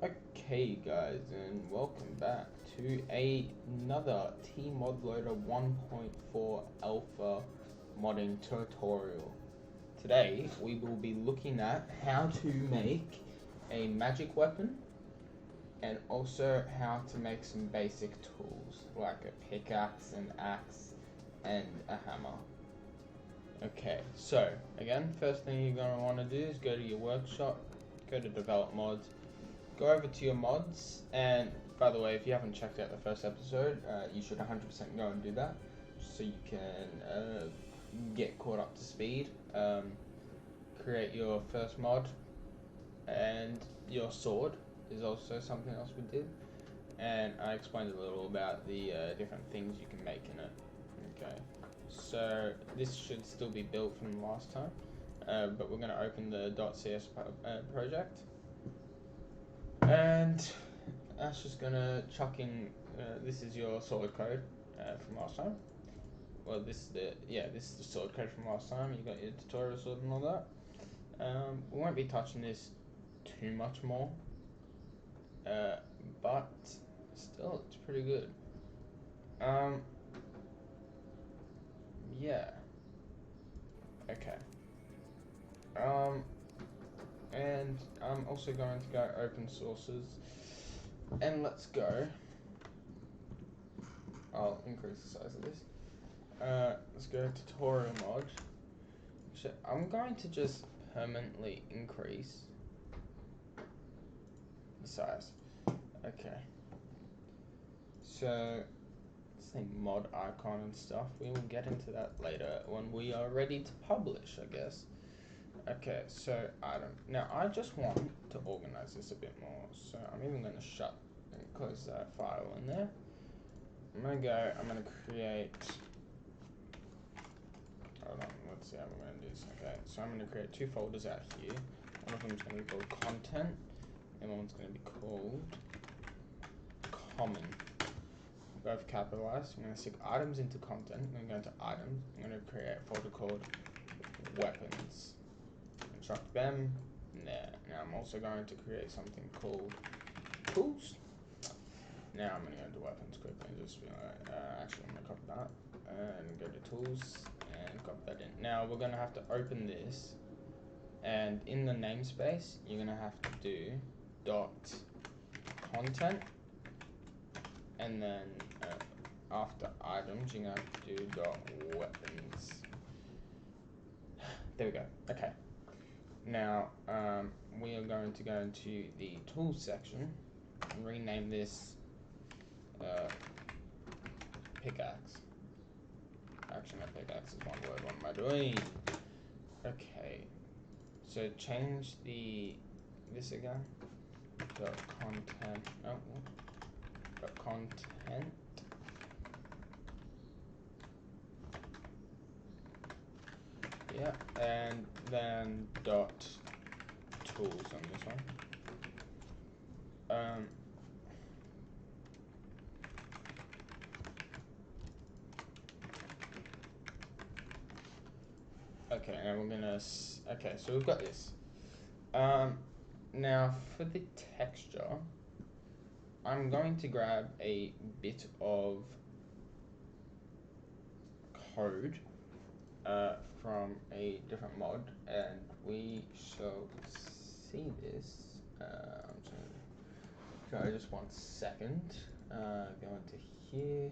Okay guys, and welcome back to another TModLoader 1.4 Alpha modding tutorial. Today we will be looking at how to make a magic weapon and also how to make some basic tools like a pickaxe, an axe and a hammer. Okay, so again, first thing you're going to want to do is go to your workshop, go to develop mods, go over to your mods, and by the way, if you haven't checked out the first episode, you should 100% go and do that, so you can get caught up to speed, create your first mod, and your sword is also something else we did, and I explained a little about the different things you can make in it. Okay, so this should still be built from last time, but we're going to open the .cs project. And that's just gonna chuck in. This is your sword code from last time. Well, this is the sword code from last time. You got your tutorial sword and all that. We won't be touching this too much more, but still, it's pretty good. Yeah. Okay. And I'm also going to go open sources, and let's go. I'll increase the size of this. Let's go tutorial mod. So I'm going to just permanently increase the size. Okay. So let's say mod icon and stuff. We will get into that later when we are ready to publish, I guess. Okay, so item. Now I just want to organize this a bit more. So I'm even going to shut and close that file in there. I'm going to create, hold on, let's see how we're going to do this. Okay, so I'm going to create two folders out here. One of them is going to be called content, and one's going to be called common. Both capitalized. I'm going to stick items into content. I'm going to go into items. I'm going to create a folder called weapons. Chuck them there. Now I'm also going to create something called tools. Now I'm going to go into weapons quickly and just be like, actually I'm going to copy that and go to tools and copy that in. Now we're going to have to open this, and in the namespace you're going to have to do dot content, and then after items you're going to have to do dot weapons. There we go. Okay. Now, we are going to go into the tools section and rename this pickaxe. Actually, no, pickaxe is one word. What am I doing? Okay. So change this again. Dot content. Oh, dot content. Yeah, and then dot tools on this one. Okay, and we're gonna. Okay, so we've got this. Now for the texture, I'm going to grab a bit of code from a different mod, and we shall see this. Sorry, just 1 second. Go into here,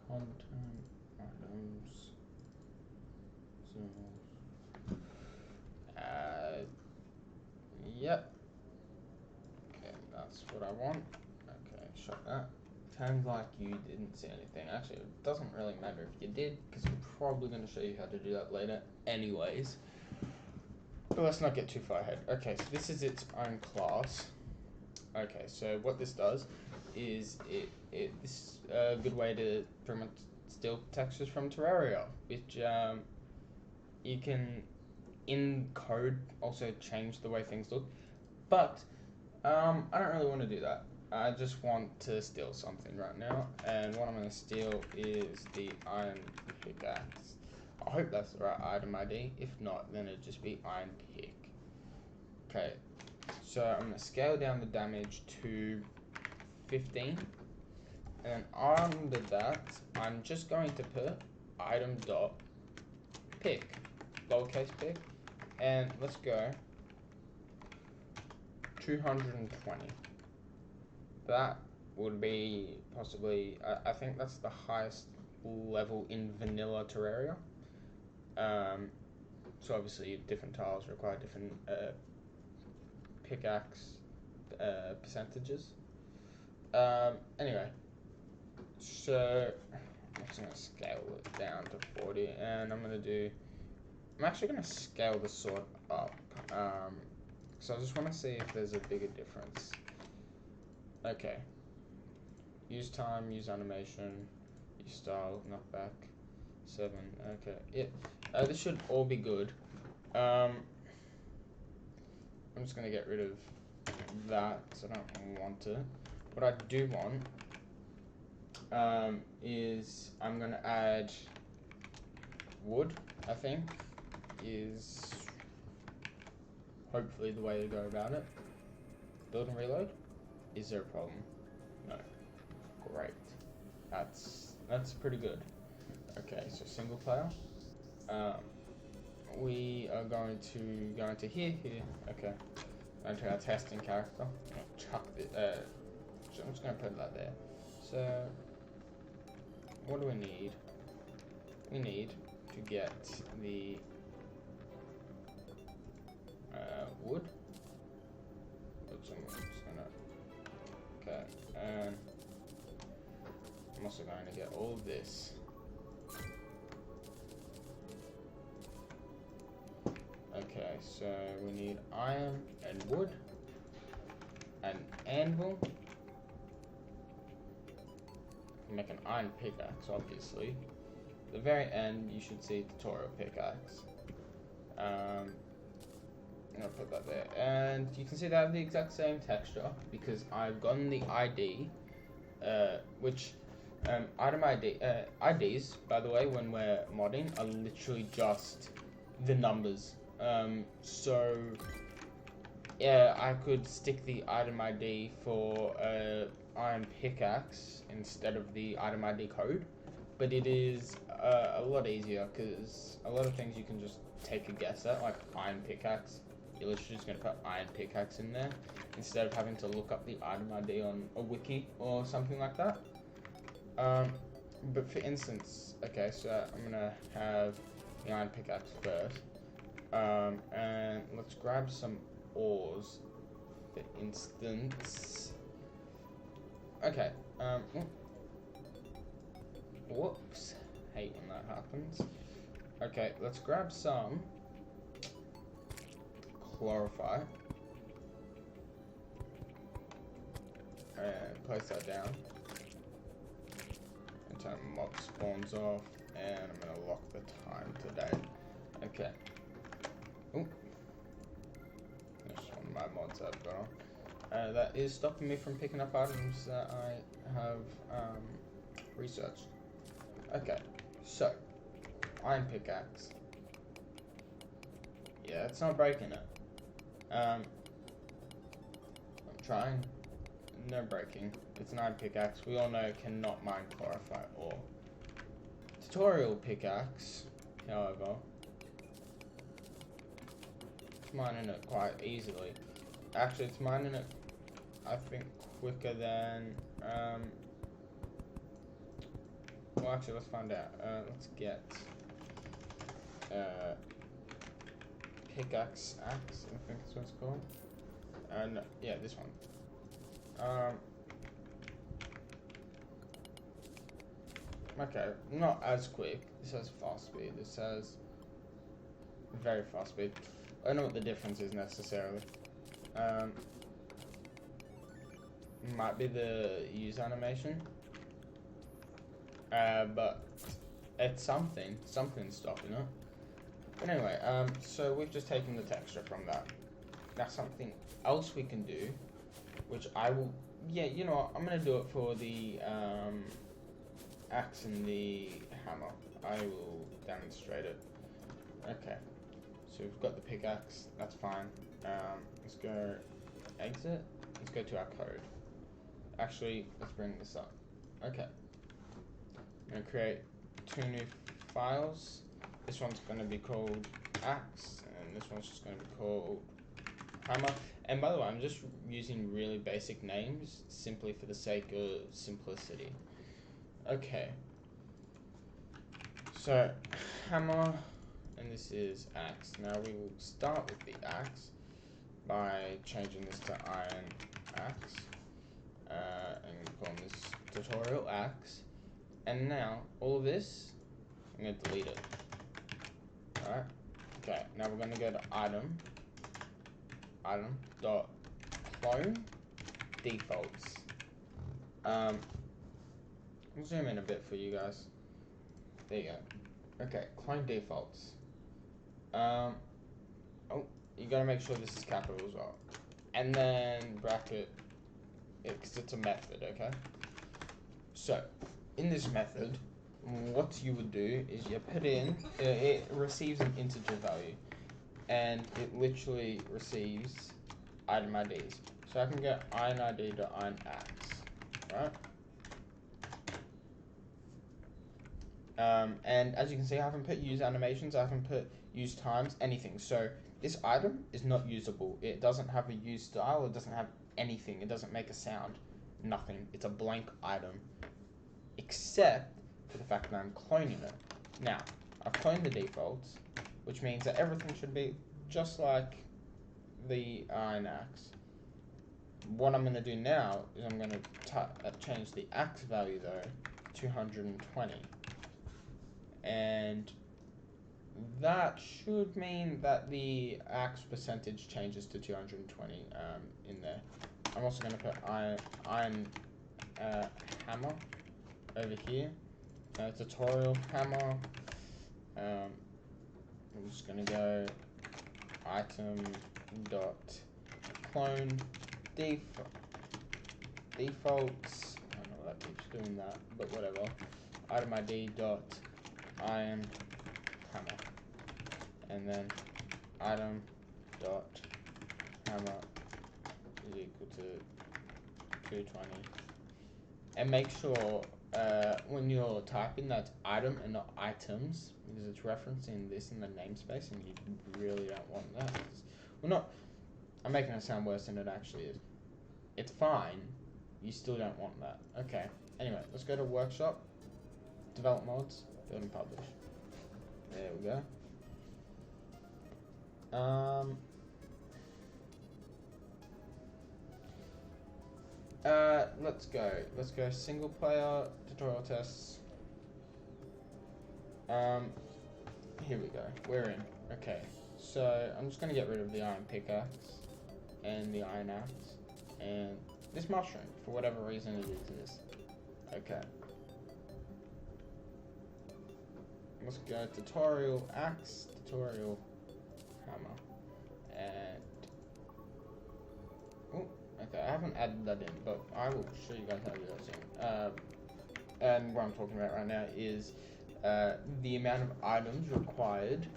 content, items, yep. Okay, that's what I want. Okay, shut that. Sounds like you didn't see anything. Actually, it doesn't really matter if you did, because I'm probably going to show you how to do that later anyways. But let's not get too far ahead. Okay, so this is its own class. Okay, so what this does is this is a good way to pretty much steal textures from Terraria, which you can in code also change the way things look. But I don't really want to do that. I just want to steal something right now, and what I'm going to steal is the iron pickaxe. I hope that's the right item ID. If not, then it'd just be iron pick. Okay, So I'm going to scale down the damage to 15. And under that, I'm just going to put item dot pick, lowercase pick, and let's go 220. That would be possibly, I think that's the highest level in vanilla Terraria. So obviously different tiles require different pickaxe percentages. Anyway, so I'm just going to scale it down to 40, and I'm actually going to scale the sword up, so I just want to see if there's a bigger difference. Okay, use time, use animation, use style, knockback, 7, okay, yeah, this should all be good. I'm just going to get rid of that, so I don't want it. What I do want is I'm going to add wood, I think, is hopefully the way to go about it. Build and reload. Is there a problem? No. Great. That's pretty good. Okay, so single player. We are going to go into here. Okay. Into our testing character. Chuck the I'm just going to put that there. So, what do we need? We need to get the wood. Oops, I'm just gonna. Okay, and I'm also going to get all of this. Okay, so we need iron and wood, an anvil. Make an iron pickaxe, obviously. At the very end, you should see tutorial pickaxe. I'm gonna put that there, and you can see they have the exact same texture because I've gotten the ID, which item ID IDs, by the way, when we're modding, are literally just the numbers. So yeah, I could stick the item ID for iron pickaxe instead of the item ID code, but it is a lot easier because a lot of things you can just take a guess at, like iron pickaxe. You're literally just going to put iron pickaxe in there instead of having to look up the item ID on a wiki or something like that. But for instance, okay, so I'm going to have the iron pickaxe first, and let's grab some ores, for instance. Okay, whoops, hate when that happens. Okay, let's grab some chlorophyte and place that down until mob spawns off, and I'm gonna lock the time today. Okay. Ooh. That's one of my mods I've got on. That is stopping me from picking up items that I have researched. Okay, so iron pickaxe. Yeah, it's not breaking it. I'm trying. No breaking. It's an iron pickaxe. We all know it cannot mine chlorophyte ore. Tutorial pickaxe, however, it's mining it quite easily. Actually, it's mining it, I think, quicker than, well, actually, let's find out. Let's get, Pickaxe axe, I think that's what it's called. And, yeah, this one. Okay, not as quick. This has fast speed. This has very fast speed. I don't know what the difference is necessarily. Might be the use animation. But it's something's stopping it. But anyway, so we've just taken the texture from that. Now something else we can do, which I will, yeah, you know what, I'm gonna do it for the axe and the hammer. I will demonstrate it. Okay, so we've got the pickaxe, that's fine. Let's go exit. Let's go to our code. Actually, let's bring this up. Okay. I'm going to create 2 new files. This one's going to be called axe, and this one's just going to be called hammer. And by the way, I'm just using really basic names simply for the sake of simplicity. Okay. So, hammer, and this is axe. Now we will start with the axe by changing this to iron axe, and calling this tutorial axe. And now all of this, I'm going to delete it. Alright. Okay. Now we're going to go to item dot clone defaults. I'll zoom in a bit for you guys. There you go. Okay, clone defaults. Oh, you gotta make sure this is capital as well. And then bracket, because it's a method, okay? So, in this method, what you would do is you put in, it receives an integer value. And it literally receives item IDs. So I can get iron ID to iron axe, right? And as you can see, I haven't put use animations, I haven't put use times, anything. So this item is not usable. It doesn't have a use style, it doesn't have anything, it doesn't make a sound, nothing. It's a blank item, except for the fact that I'm cloning it. Now, I've cloned the defaults, which means that everything should be just like the iron axe. What I'm going to do now is I'm going to change the axe value though to 220. And that should mean that the axe percentage changes to 220 in there. I'm also going to put iron hammer over here. Tutorial hammer. I'm just going to go item dot clone defaults. I don't know why that keeps doing that, but whatever. Item ID dot iron hammer, and then item dot hammer is equal to 220. And make sure when you're typing that's item and not items, because it's referencing this in the namespace, and you really don't want that. Well, not. I'm making it sound worse than it actually is. It's fine. You still don't want that. Okay. Anyway, let's go to workshop, develop mods, build and publish. There we go. Let's go. Let's go single player tutorial tests. Here we go. We're in. Okay. So I'm just gonna get rid of the iron pickaxe and the iron axe and this mushroom for whatever reason it exists. Okay. Let's go tutorial axe, tutorial hammer, and okay, I haven't added that in, but I will show you guys how to do that soon. And what I'm talking about right now is the amount of items required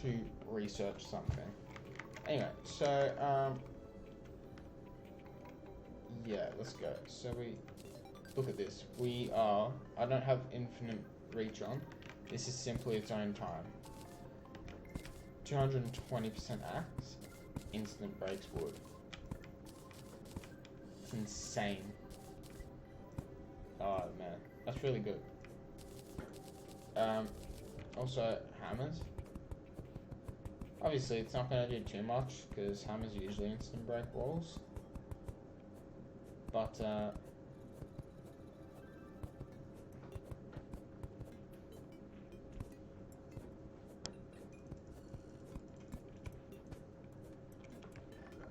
to research something. Anyway, so yeah, let's go. So we look at this. I don't have infinite reach on. This is simply its own time. 220% axe, instant breaks wood. It's insane. Oh man, that's really good. Also hammers. Obviously it's not going to do too much because hammers usually instant break walls. But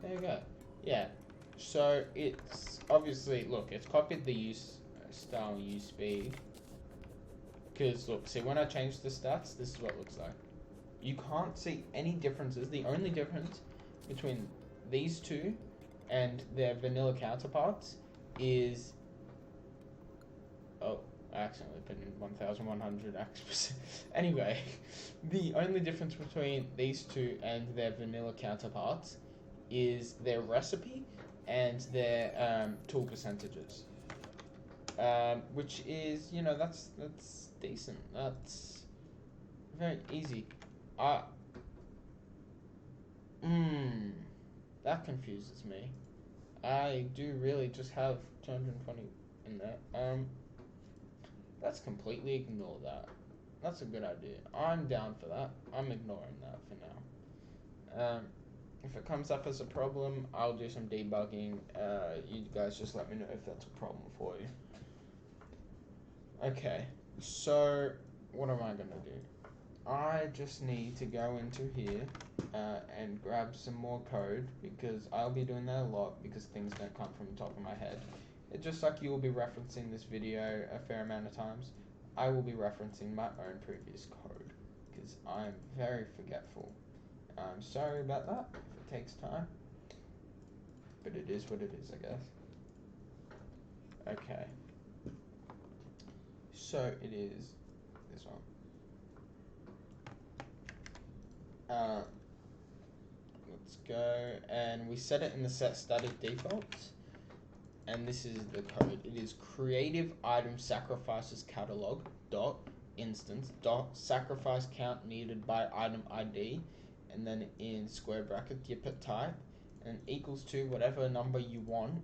there you go. Yeah. So it's obviously, look, it's copied the use style use speed. Because look, see, when I change the stats, this is what it looks like. You can't see any differences. The only difference between these two and their vanilla counterparts is, oh, I accidentally put in 1100 axe%. Anyway, the only difference between these two and their vanilla counterparts is their recipe and their tool percentages, which is, you know, that's decent. That's very easy. That confuses me. I do really just have 220 in there. Let's completely ignore that. That's a good idea. I'm down for that. I'm ignoring that for now. If it comes up as a problem, I'll do some debugging. You guys just let me know if that's a problem for you. Okay, so what am I gonna do? I just need to go into here and grab some more code, because I'll be doing that a lot because things don't come from the top of my head. It's just like you will be referencing this video a fair amount of times, I will be referencing my own previous code because I'm very forgetful. I'm sorry about that if it takes time, but it is what it is, I guess. Okay, so it is this one. Let's go, and we set it in the set static defaults, and this is the code. It is creative item sacrifices catalog dot instance dot sacrifice count needed by item ID, and then in square brackets you put type, and equals to whatever number you want.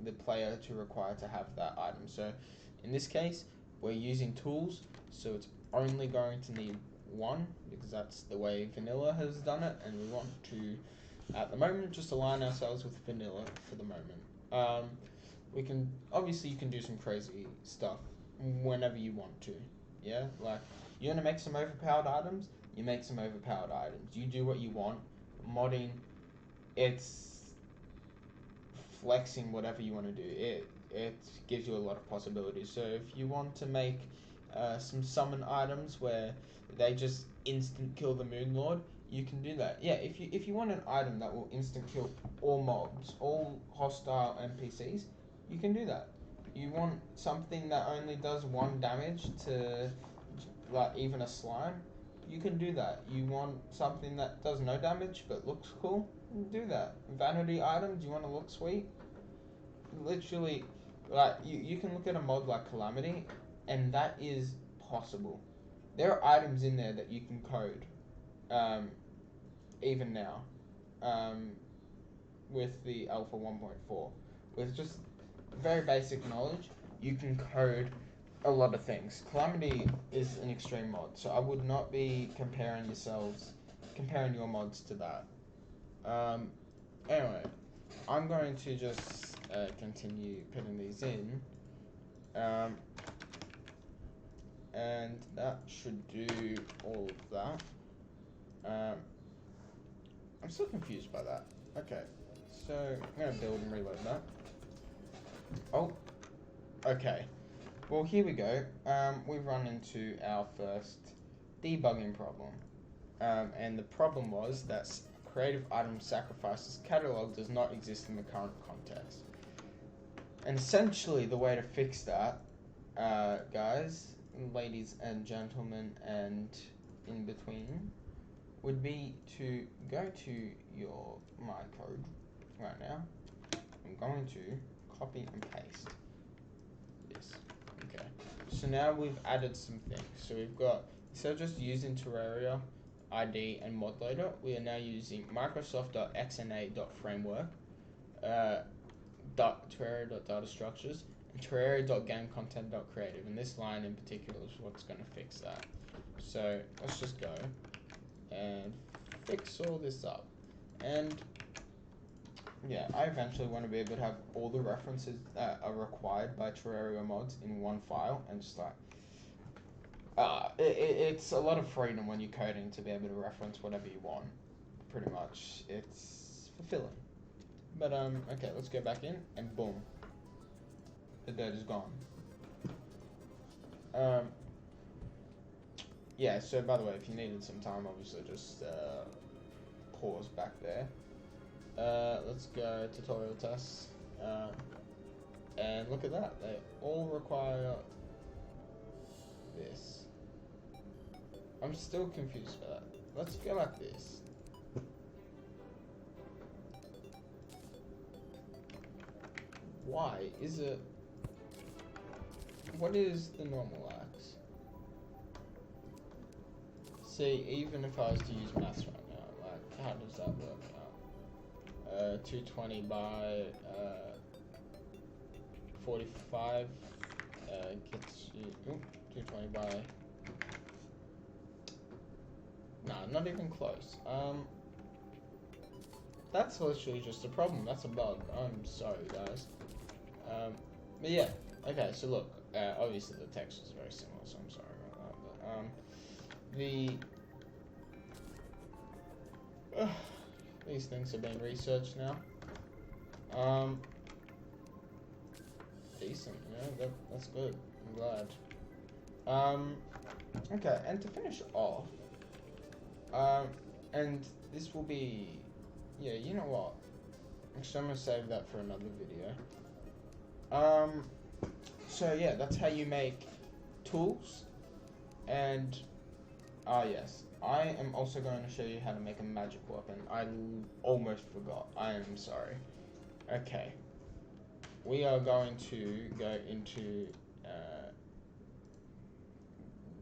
The player to require to have that item. So in this case, we're using tools, so it's only going to need 1 because that's the way vanilla has done it, and we want to, at the moment, just align ourselves with vanilla for the moment. You can do some crazy stuff whenever you want to. Yeah, like you want to make some overpowered items, you make some overpowered items. You do what you want. Modding, it's flexing whatever you want to do. It gives you a lot of possibilities. So if you want to make some summon items where they just instant kill the Moon Lord, you can do that. Yeah, if you want an item that will instant kill all mobs, all hostile NPCs, you can do that. You want something that only does 1 damage to, like, even a slime, you can do that. You want something that does no damage but looks cool, do that. Vanity items, you want to look sweet? Literally, like, you can look at a mod like Calamity, and that is possible. There are items in there that you can code, even now, with the Alpha 1.4. With just very basic knowledge, you can code a lot of things. Calamity is an extreme mod, so I would not be comparing your mods to that. Anyway, I'm going to just continue putting these in, and that should do all of that. I'm still confused by that. Okay, so I'm going to build and reload that. Oh, okay. Well, here we go. We've run into our first debugging problem. And the problem was that creative item sacrifices catalog does not exist in the current context. And essentially the way to fix that, guys, ladies and gentlemen, and in between, would be to go to my code right now. I'm going to copy and paste this. Okay. So now we've added some things. So we've got, instead of just using Terraria ID and mod loader, we are now using Microsoft.xna.framework, Terraria.datastructures, and Terraria.gamecontent.creative. And this line in particular is what's going to fix that. So let's just go and fix all this up. And yeah, I eventually want to be able to have all the references that are required by Terraria mods in one file, and just like, it's a lot of freedom when you're coding to be able to reference whatever you want. Pretty much, it's fulfilling. But okay, let's go back in, and boom, the dirt is gone. Yeah. So by the way, if you needed some time, obviously just pause back there. Let's go tutorial tests, and look at that. They all require this. I'm still confused by that. Let's go like this. why is it? What is the normal axe? See, even if I was to use maths right now, like, how does that work out? 220 by 45 gets you 220 by. Nah, not even close. That's literally just a problem. That's a bug. I'm sorry, guys. But yeah. Okay, so look. Obviously the text is very similar, so I'm sorry about that. But these things are being researched now. Decent. Yeah, that's good. I'm glad. Okay, and to finish off, and this will be, yeah, you know what? Actually, I'm gonna save that for another video. So yeah, that's how you make tools, and yes, I am also going to show you how to make a magic weapon. I almost forgot. I am sorry. Okay, we are going to go into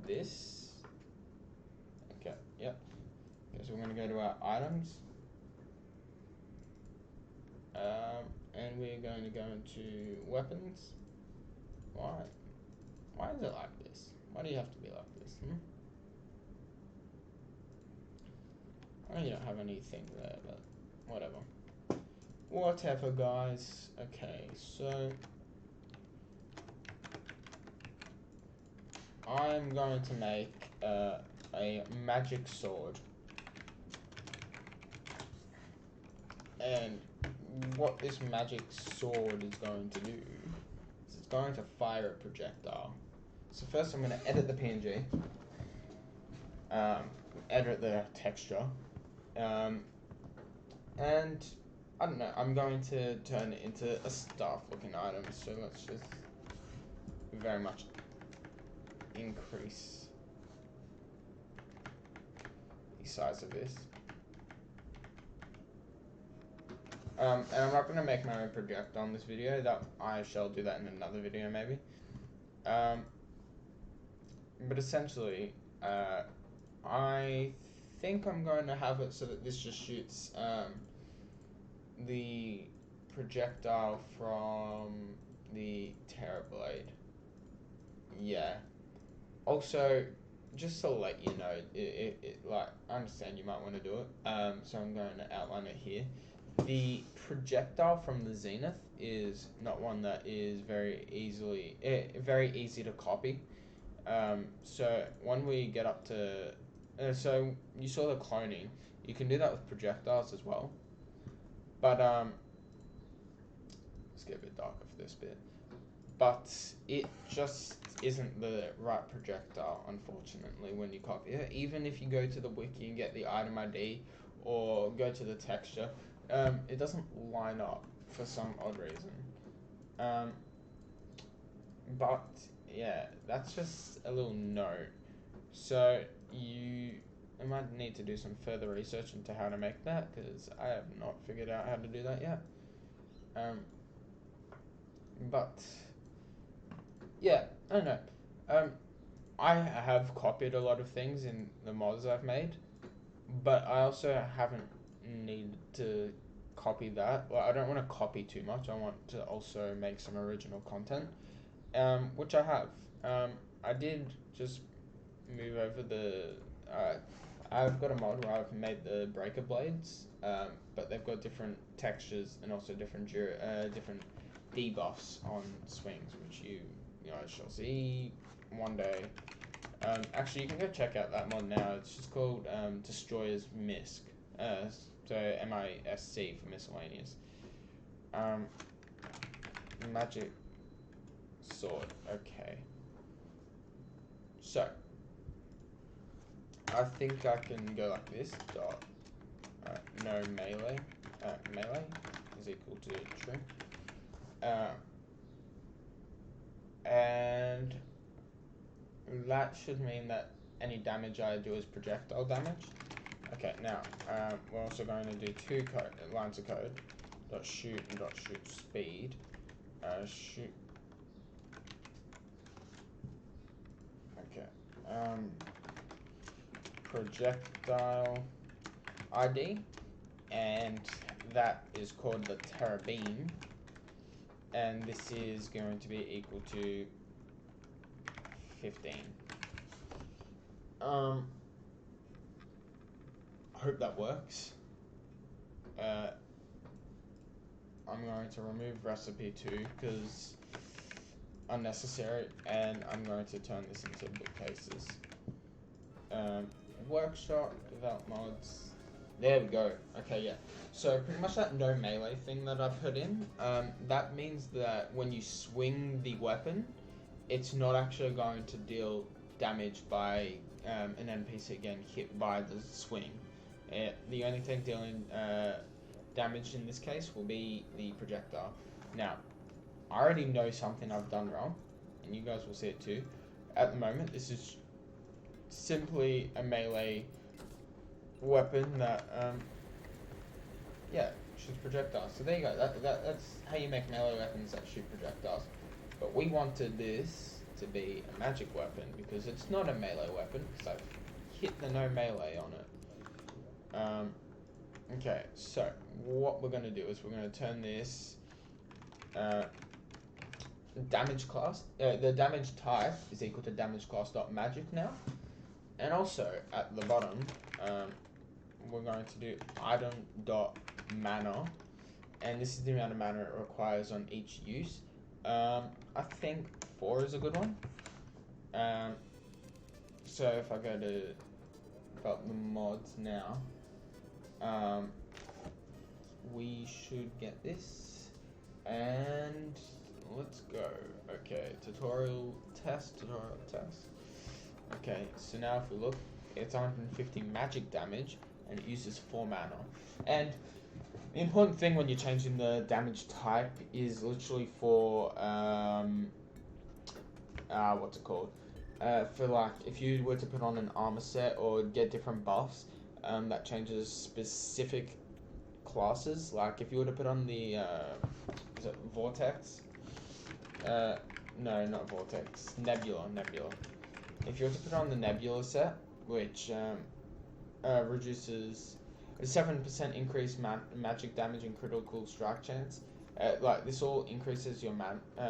this. Okay, yep. Okay, so we're going to go to our items. And we're going to go into weapons. Why? Why is it like this? Why do you have to be like this? I know you don't have anything there, but whatever. Whatever, guys. Okay, so I'm going to make a magic sword. And what this magic sword is going to do is it's going to fire a projectile. So first I'm going to edit the PNG, edit the texture, and I don't know, I'm going to turn it into a staff looking item. So let's just very much increase the size of this. And I'm not going to make my own projectile on this video. That I shall do that in another video maybe. But essentially, I think I'm going to have it so that this just shoots the projectile from the Terrablade. Yeah. Also, just to let you know, like, I understand you might want to do it. So I'm going to outline it here. The projectile from the Zenith is not one that is very easy to copy. So when we get up to, so you saw the cloning. You can do that with projectiles as well. But let's get a bit darker for this bit. But it just isn't the right projectile, unfortunately, when you copy it. Even if you go to the wiki and get the item ID or go to the texture, it doesn't line up for some odd reason. But yeah, that's just a little note. So you might need to do some further research into how to make that, because I have not figured out how to do that yet. But yeah, I don't know. I have copied a lot of things in the mods I've made, but I also haven't needed to copy that. Well, I don't want to copy too much. I want to also make some original content, which I have. I did just move over the. I've got a mod where I've made the breaker blades, but they've got different textures and also different debuffs on swings, which you guys shall see one day. Actually, you can go check out that mod now. It's just called Destroyer's Misc. So MISC for miscellaneous. Magic sword. Okay. So I think I can go like this. Dot. No melee. Melee is equal to true. And that should mean that any damage I do is projectile damage. Okay, now we're also going to do two lines of code. Dot shoot and dot shoot speed. shoot. Okay. Projectile ID, and that is called the Terrabeam, and this is going to be equal to 15. I hope that works. I'm going to remove recipe 2 because unnecessary, and I'm going to turn this into bookcases. Workshop, develop mods. There we go. Okay, yeah. So pretty much that no melee thing that I put in, that means that when you swing the weapon, it's not actually going to deal damage by an NPC getting hit by the swing. The only thing dealing damage in this case will be the projectile. Now, I already know something I've done wrong, and you guys will see it too. At the moment, this is simply a melee weapon that, yeah, shoots projectiles. So there you go. That's how you make melee weapons that shoot projectiles. But we wanted this to be a magic weapon because it's not a melee weapon because I've hit the no melee on it. Okay, so what we're going to do is we're going to turn this damage class, the damage type is equal to damage class.magic now. And also at the bottom, we're going to do item.mana, and this is the amount of mana it requires on each use. I think 4 is a good one. So if I go to develop the mods now, we should get this, and let's go. Okay, tutorial test. Okay, so now if we look, it's 150 magic damage, and it uses 4 mana. And the important thing when you're changing the damage type is literally for, what's it called? For like, if you were to put on an armor set or get different buffs, that changes specific classes. Like if you were to put on the, is it Vortex? No, not Vortex. Nebula. If you were to put on the Nebula set, which reduces a 7% increased magic damage and critical strike chance, like this all increases your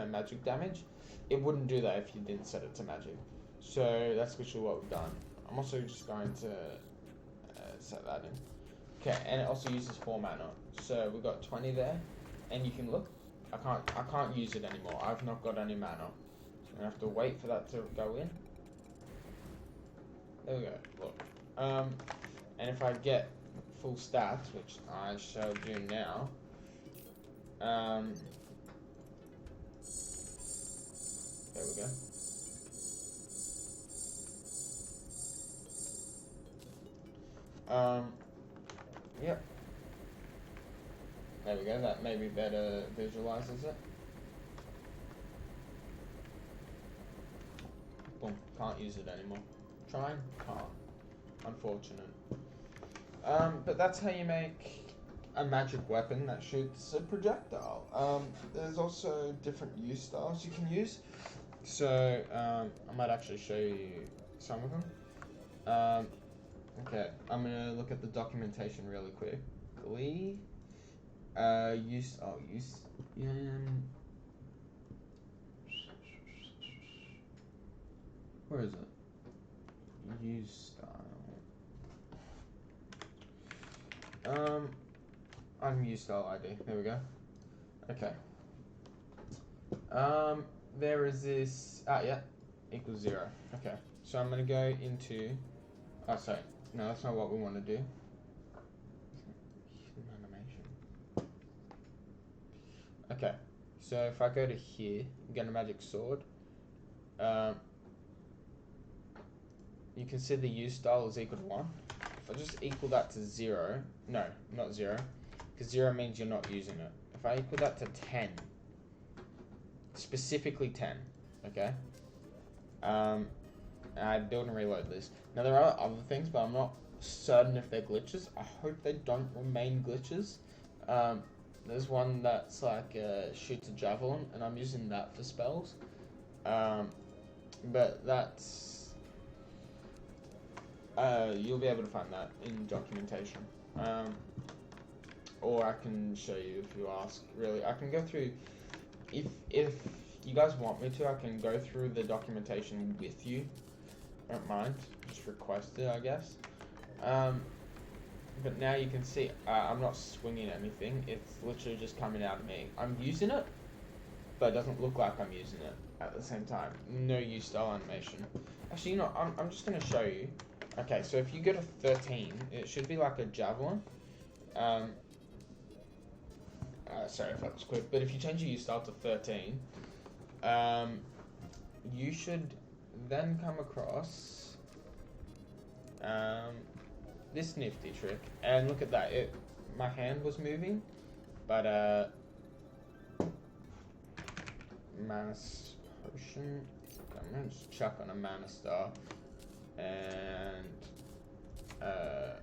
magic damage. It wouldn't do that if you didn't set it to magic. So that's literally what we've done. I'm also just going to set that in. Okay, and it also uses 4 mana. So we've got 20 there, and you can look. I can't use it anymore. I've not got any mana. So I'm gonna have to wait for that to go in. There we go. Look. And if I get full stats, which I shall do now, there we go. Yep. There we go, that maybe better visualizes it. Boom, can't use it anymore. Trying, can't. Unfortunate. But that's how you make a magic weapon that shoots a projectile. There's also different use styles you can use. So, I might actually show you some of them. Okay, I'm gonna look at the documentation really quickly. Where is it? Use style. Item use style ID. There we go. Okay. There is this. Yeah, equals 0. Okay. So I'm gonna go into. Oh, sorry. No, that's not what we want to do. Animation. Okay. So if I go to here, get a magic sword. You can see the use style is equal to 1. If I just equal that to 0, no, not 0, because 0 means you're not using it. If I equal that to 10, specifically 10, okay? I build and reload this. Now there are other things, but I'm not certain if they're glitches. I hope they don't remain glitches. There's one that's like shoots a javelin, and I'm using that for spells. But that's you'll be able to find that in documentation. Or I can show you if you ask. Really, I can go through. If you guys want me to, I can go through the documentation with you. I don't mind. Just request it, I guess. But now you can see I'm not swinging anything. It's literally just coming out of me. I'm using it, but it doesn't look like I'm using it at the same time. No use style animation. Actually, you know, I'm just going to show you. Okay, so if you go to 13, it should be like a javelin. Sorry if that was quick, but if you change your use style to 13, you should then come across this nifty trick, and look at that. My hand was moving, but Manus Potion. I'm gonna just chuck on a Mana Star, and there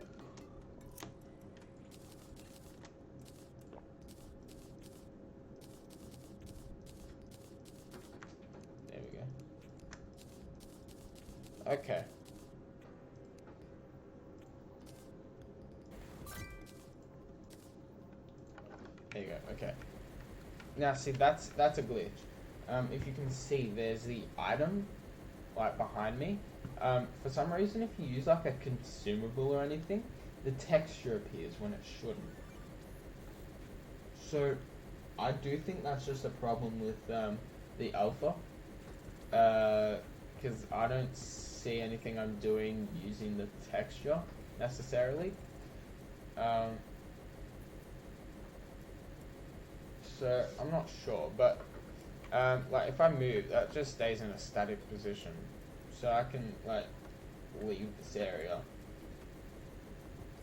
we go. Okay. There you go. Okay. Now see, that's a glitch. If you can see, there's the item like behind me. For some reason, if you use like a consumable or anything, the texture appears when it shouldn't. So I do think that's just a problem with the alpha, because I don't see anything I'm doing using the texture necessarily. So I'm not sure, but like if I move, that just stays in a static position. So I can like leave this area,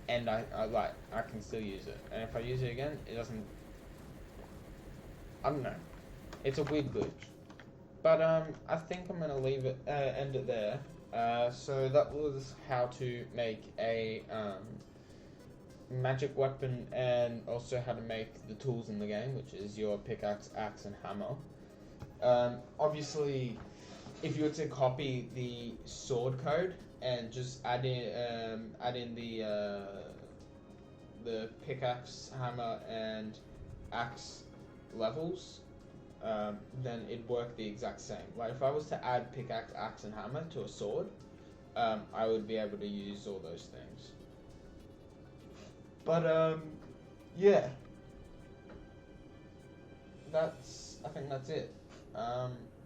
and I can still use it. And if I use it again, it doesn't. I don't know. It's a weird glitch, but I think I'm gonna leave it end it there. So that was how to make a magic weapon, and also how to make the tools in the game, which is your pickaxe, axe, and hammer. Obviously, if you were to copy the sword code and just add in the pickaxe, hammer, and axe levels, then it'd work the exact same. Like if I was to add pickaxe, axe, and hammer to a sword, I would be able to use all those things. But yeah, I think that's it.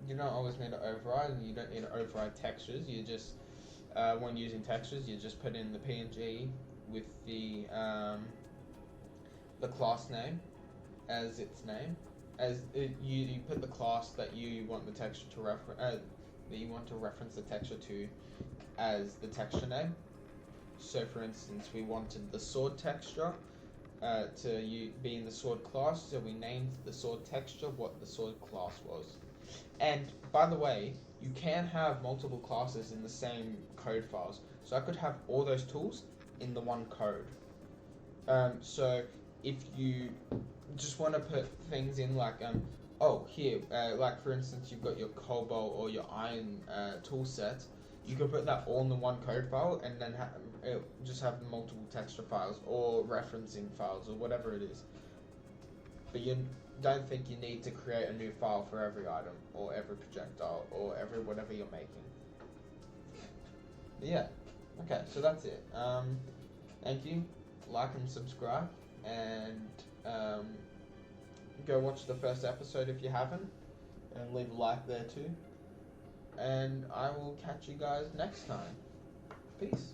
You don't always need to override, and you don't need to override textures. You just when using textures, you just put in the PNG with the class name as its name. You put the class that you want the texture to reference the texture to as the texture name. So for instance, we wanted the sword texture to be in the sword class, so we named the sword texture what the sword class was. And by the way, you can have multiple classes in the same code files. So I could have all those tools in the one code. So if you just want to put things in like like for instance, you've got your cobalt or your iron tool set, you could put that all in the one code file, and then just have multiple texture files or referencing files or whatever it is. But you don't think you need to create a new file for every item or every projectile or every whatever you're making. But yeah, okay, so that's it. Thank you. Like and subscribe, and go watch the first episode if you haven't, and leave a like there too. And I will catch you guys next time. Peace.